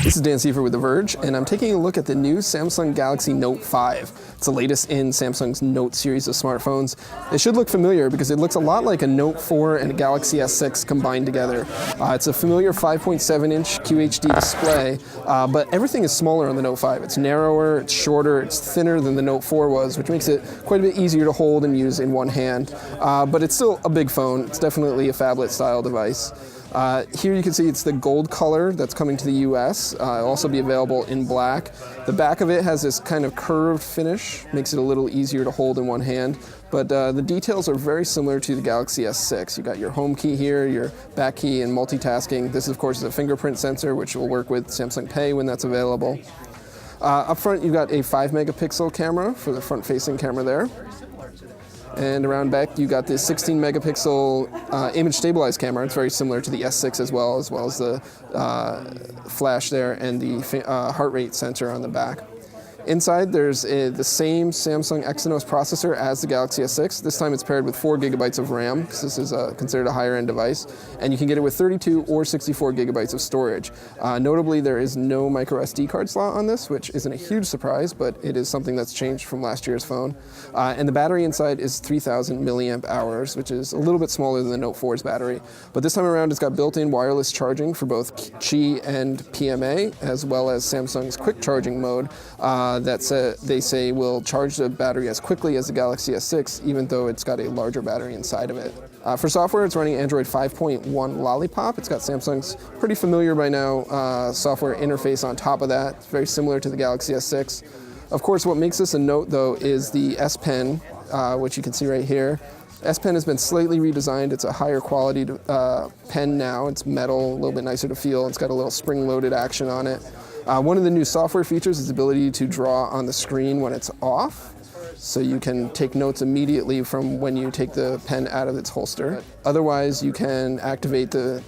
This is Dan Seifer with The Verge, and I'm taking a look at the new Samsung Galaxy Note 5. It's the latest in Samsung's Note series of smartphones. It should look familiar because it looks a lot like a Note 4 and a Galaxy S6 combined together. It's a familiar 5.7-inch QHD display, but everything is smaller on the Note 5. It's narrower, it's shorter, it's thinner than the Note 4 was, which makes it quite a bit easier to hold and use in one hand. But it's still a big phone. It's definitely a phablet-style device. Here you can see it's the gold color that's coming to the US. It'll also be available in black. The back of it has this kind of curved finish, makes it a little easier to hold in one hand. But the details are very similar to the Galaxy S6. You've got your home key here, your back key, and multitasking. This, of course, is a fingerprint sensor, which will work with Samsung Pay when that's available. Up front, you've got a 5-megapixel camera for the front-facing camera there. And around back, you got this 16-megapixel image stabilized camera. It's very similar to the S6 as well as the flash there and the heart rate sensor on the back. Inside, there's the same Samsung Exynos processor as the Galaxy S6. This time it's paired with 4 gigabytes of RAM, because this is considered a higher-end device. And you can get it with 32 or 64 gigabytes of storage. Notably, there is no micro SD card slot on this, which isn't a huge surprise, but it is something that's changed from last year's phone. And the battery inside is 3,000 milliamp hours, which is a little bit smaller than the Note 4's battery. But this time around, it's got built-in wireless charging for both Qi and PMA, as well as Samsung's quick charging mode. They say will charge the battery as quickly as the Galaxy S6, even though it's got a larger battery inside of it. For software, it's running Android 5.1 Lollipop. It's got Samsung's pretty familiar by now software interface on top of that. It's very similar to the Galaxy S6. Of course, what makes this a Note, though, is the S Pen, which you can see right here. S Pen has been slightly redesigned. It's a higher quality pen now. It's metal, a little bit nicer to feel. It's got a little spring-loaded action on it. One of the new software features is the ability to draw on the screen when it's off, so you can take notes immediately from when you take the pen out of its holster. Otherwise, you can activate the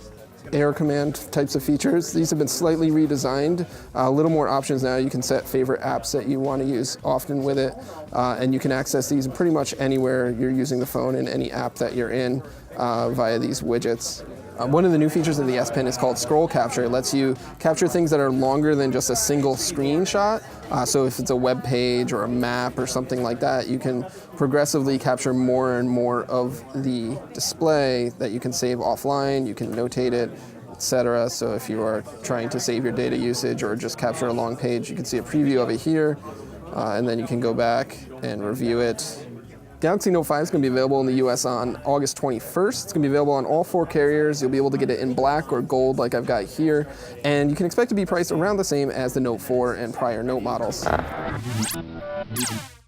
air command types of features. These have been slightly redesigned, a little more options now. You can set favorite apps that you want to use often with it, and you can access these pretty much anywhere you're using the phone in any app that you're in via these widgets. One of the new features of the S Pen is called Scroll Capture. It lets you capture things that are longer than just a single screenshot. So if it's a web page or a map or something like that, you can progressively capture more and more of the display that you can save offline. You can notate it, etc. So if you are trying to save your data usage or just capture a long page, you can see a preview of it here, and then you can go back and review it. Galaxy Note 5 is going to be available in the US on August 21st. It's going to be available on all 4 carriers. You'll be able to get it in black or gold like I've got here. And you can expect to be priced around the same as the Note 4 and prior Note models.